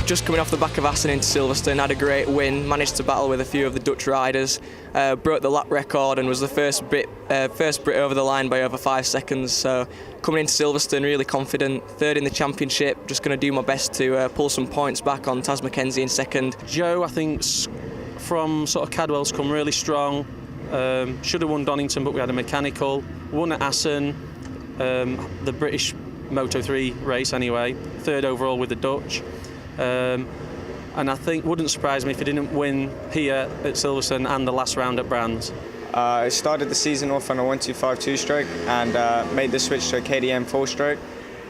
just coming off the back of Assen into Silverstone, had a great win, managed to battle with a few of the Dutch riders, broke the lap record and was the first Brit over the line by over 5 seconds. So coming into Silverstone really confident, third in the championship, just going to do my best to pull some points back on Taz McKenzie in second. Joe, I think from sort of Cadwell's come really strong. Should have won Donington, but we had a mechanical. Won at Assen, the British Moto3 race anyway. Third overall with the Dutch. And I think wouldn't surprise me if he didn't win here at Silverstone and the last round at Brands. I started the season off on a 1.25 two-stroke and made the switch to a KDM four-stroke.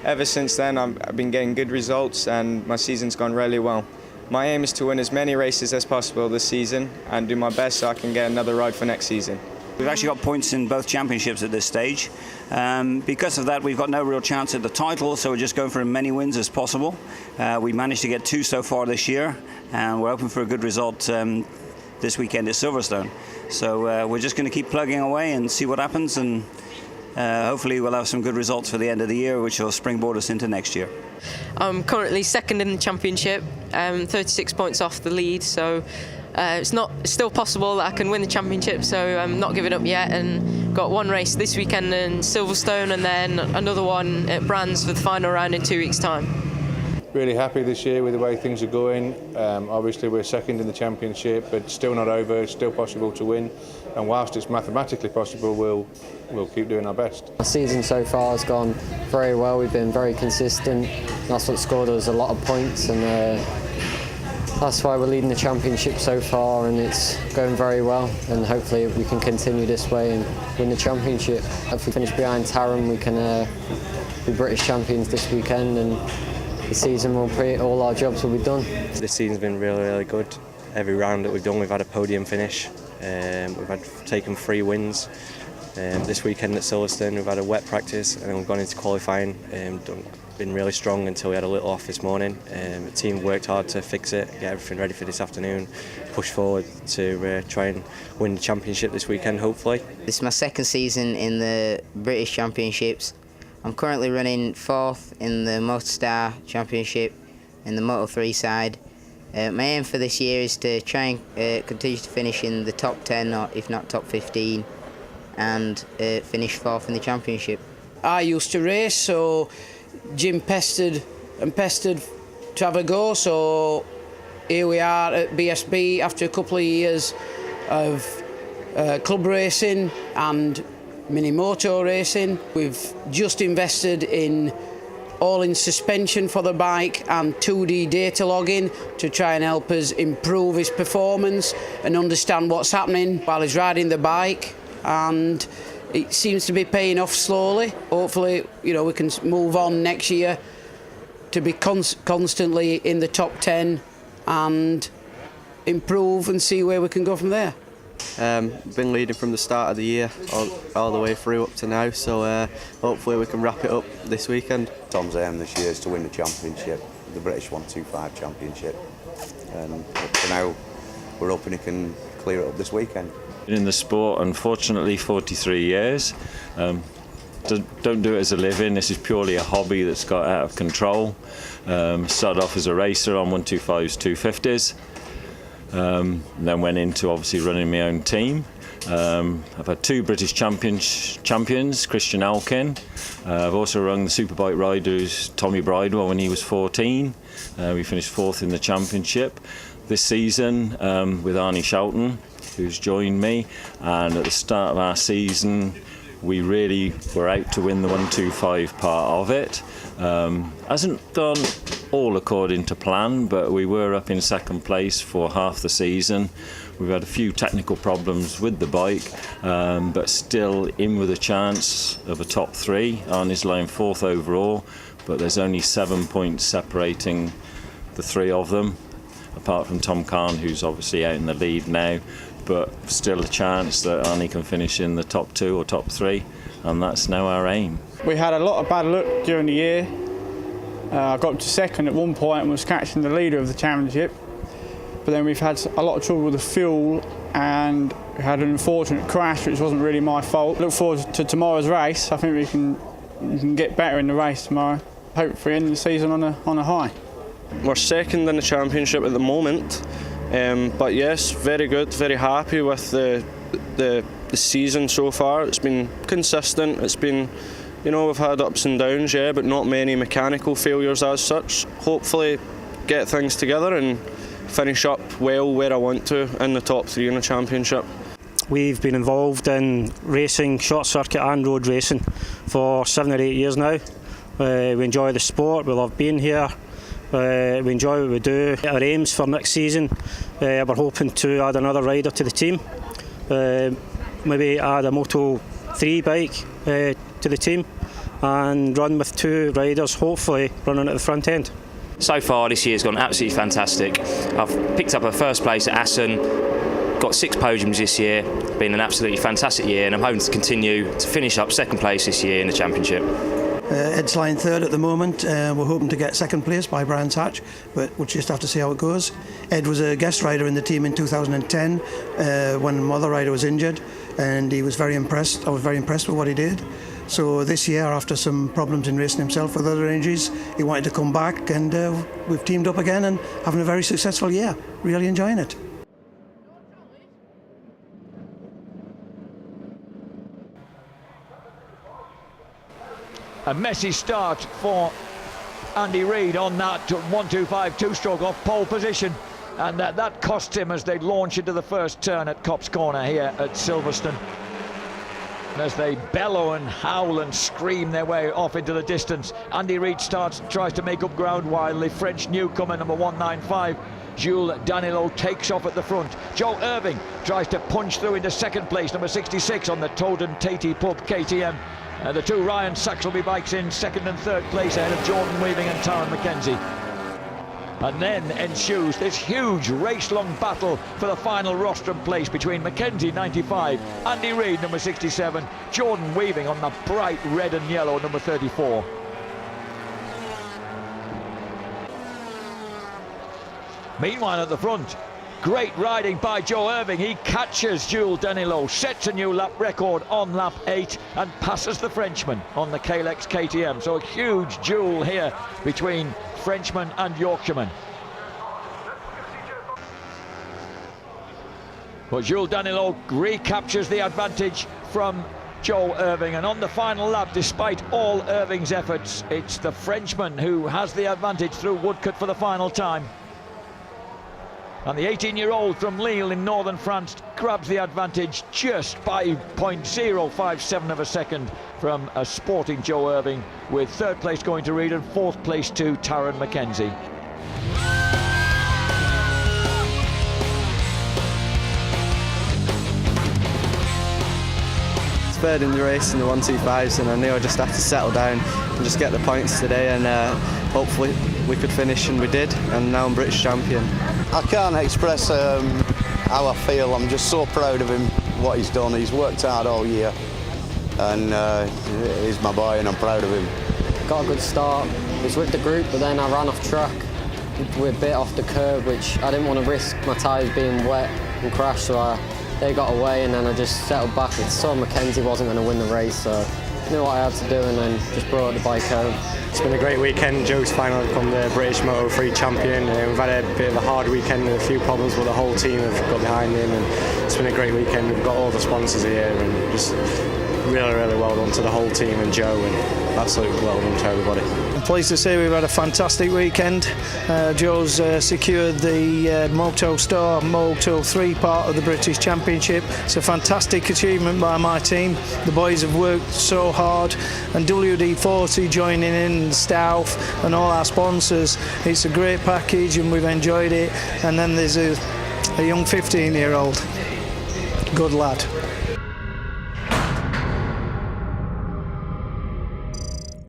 Ever since then, I've been getting good results and my season's gone really well. My aim is to win as many races as possible this season and do my best so I can get another ride for next season. We've actually got points in both championships at this stage. Because of that, we've got no real chance at the title, so we're just going for as many wins as possible. We managed to get 2 so far this year, and we're hoping for a good result this weekend at Silverstone. So we're just going to keep plugging away and see what happens, and hopefully we'll have some good results for the end of the year, which will springboard us into next year. I'm currently second in the championship, 36 points off the lead, so it's still possible that I can win the championship, so I'm not giving up yet, and got one race this weekend in Silverstone and then another one at Brands for the final round in 2 weeks' time. Really happy this year with the way things are going. Obviously we're second in the championship, but still not over, it's still possible to win, and whilst it's mathematically possible, we'll keep doing our best. Our season so far has gone very well. We've been very consistent. That's what scored us a lot of points, and that's why we're leading the championship so far, and it's going very well, and hopefully we can continue this way and win the championship. If we finish behind Taron, we can be British champions this weekend, and the season all our jobs will be done. This season's been really good. Every round that we've done, we've had a podium finish. We've taken 3 wins. This weekend at Silverstone, we've had a wet practice, and then we've gone into qualifying. Been really strong until we had a little off this morning. The team worked hard to fix it, get everything ready for this afternoon, push forward to try and win the championship this weekend, hopefully. This is my second season in the British Championships. I'm currently running 4th in the Motostar Championship in the Moto3 side. My aim for this year is to try and continue to finish in the top 10, or if not top 15, and finish 4th in the championship. I used to race, so Jim pestered to have a go, so here we are at BSB after a couple of years of club racing and mini moto racing. We've just invested in all-in suspension for the bike and 2D data logging to try and help us improve his performance and understand what's happening while he's riding the bike, and it seems to be paying off slowly. Hopefully, we can move on next year to be constantly in the top 10 and improve and see where we can go from there. Been leading from the start of the year all the way through up to now, so hopefully we can wrap it up this weekend. Tom's aim this year is to win the championship, the British 125 Championship, and for now we're hoping he can clear it up this weekend. Been in the sport, unfortunately, 43 years. Don't do it as a living. This is purely a hobby that's got out of control. Started off as a racer on 125s, 250s. Then went into obviously running my own team. I've had 2 British champions, Christian Alkin. I've also run the Superbike riders, Tommy Bridewell, when he was 14. We finished 4th in the championship this season with Arnie Shelton, who's joined me, and at the start of our season we really were out to win the 125 part of it. Hasn't gone all according to plan, but we were up in 2nd place for half the season. We've had a few technical problems with the bike, but still in with a chance of a top 3. Arnie's lying 4th overall, but there's only 7 points separating the 3 of them, apart from Tom Kahn, who's obviously out in the lead now, but still a chance that Arnie can finish in the top 2 or top 3, and that's now our aim. We had a lot of bad luck during the year. I got up to 2nd at one point and was catching the leader of the championship, but then we've had a lot of trouble with the fuel and we had an unfortunate crash, which wasn't really my fault. Look forward to tomorrow's race. I think we can get better in the race tomorrow. Hopefully end the season on a high. We're second in the championship at the moment, but yes, very good, very happy with the season so far. It's been consistent. It's been, you know, we've had ups and downs, yeah, but not many mechanical failures as such. Hopefully get things together and finish up well where I want to in the top 3 in the championship. We've been involved in racing, short circuit and road racing for 7 or 8 years now. We enjoy the sport, we love being here, we enjoy what we do. Our aims for next season, we're hoping to add another rider to the team, maybe add a Moto 3 bike to the team and run with 2 riders, hopefully running at the front end. So far this year's gone absolutely fantastic. I've picked up a first place at Assen, got 6 podiums this year, been an absolutely fantastic year, and I'm hoping to continue to finish up second place this year in the championship. Ed's lying third at the moment. We're hoping to get second place by Brands Hatch, but we'll just have to see how it goes. Ed was a guest rider in the team in 2010 when Mother Rider was injured, and he was very impressed. I was very impressed with what he did. So this year, after some problems in racing himself with other injuries, he wanted to come back, and we've teamed up again and having a very successful year. Really enjoying it. A messy start for Andy Reid on that 125 two-stroke off pole position, and that cost him as they launch into the first turn at Copse Corner here at Silverstone. And as they bellow and howl and scream their way off into the distance, Andy Reid tries to make up ground while the French newcomer number 195 Jules Danilot takes off at the front. Joe Irving tries to punch through into second place, number 66 on the Toden Tatey Pub KTM. The 2 Ryan Saxelby bikes in second and third place ahead of Jordan Weaving and Taron McKenzie. And then ensues this huge race-long battle for the final rostrum place between McKenzie 95, Andy Reid number 67, Jordan Weaving on the bright red and yellow number 34. Meanwhile at the front, great riding by Joe Irving. He catches Jules Danilot, sets a new lap record on lap 8 and passes the Frenchman on the Kalex KTM. So a huge duel here between Frenchman and Yorkshireman. But Jules Danilot recaptures the advantage from Joe Irving, and on the final lap, despite all Irving's efforts, it's the Frenchman who has the advantage through Woodcote for the final time. And the 18-year-old from Lille in northern France grabs the advantage just by 0.057 of a second from a sporting Joe Irving, with third place going to Reid and fourth place to Taron McKenzie. Third in the race in the 125s, and I knew I just had to settle down and just get the points today, and hopefully we could finish, and we did, and now I'm British champion. I can't express how I feel. I'm just so proud of him, what he's done. He's worked hard all year, and he's my boy, and I'm proud of him. Got a good start. Was with the group, but then I ran off track. We're a bit off the curb, which I didn't want to risk my tyres being wet and crash, so they got away, and then I just settled back. I saw McKenzie wasn't going to win the race, so I knew what I had to do, and then just brought the bike home. It's been a great weekend. Joe's finally become the British Moto 3 champion. We've had a bit of a hard weekend with a few problems, but the whole team have got behind him, and it's been a great weekend. We've got all the sponsors here, and just really, really well done to the whole team and Joe, and absolutely well done to everybody. I'm pleased to say we've had a fantastic weekend. Joe's secured the Motostar Moto 3 part of the British Championship. It's a fantastic achievement by my team. The boys have worked so hard, and WD-40 joining in, Stouff and all our sponsors. It's a great package and we've enjoyed it. And then there's a young 15-year-old, good lad.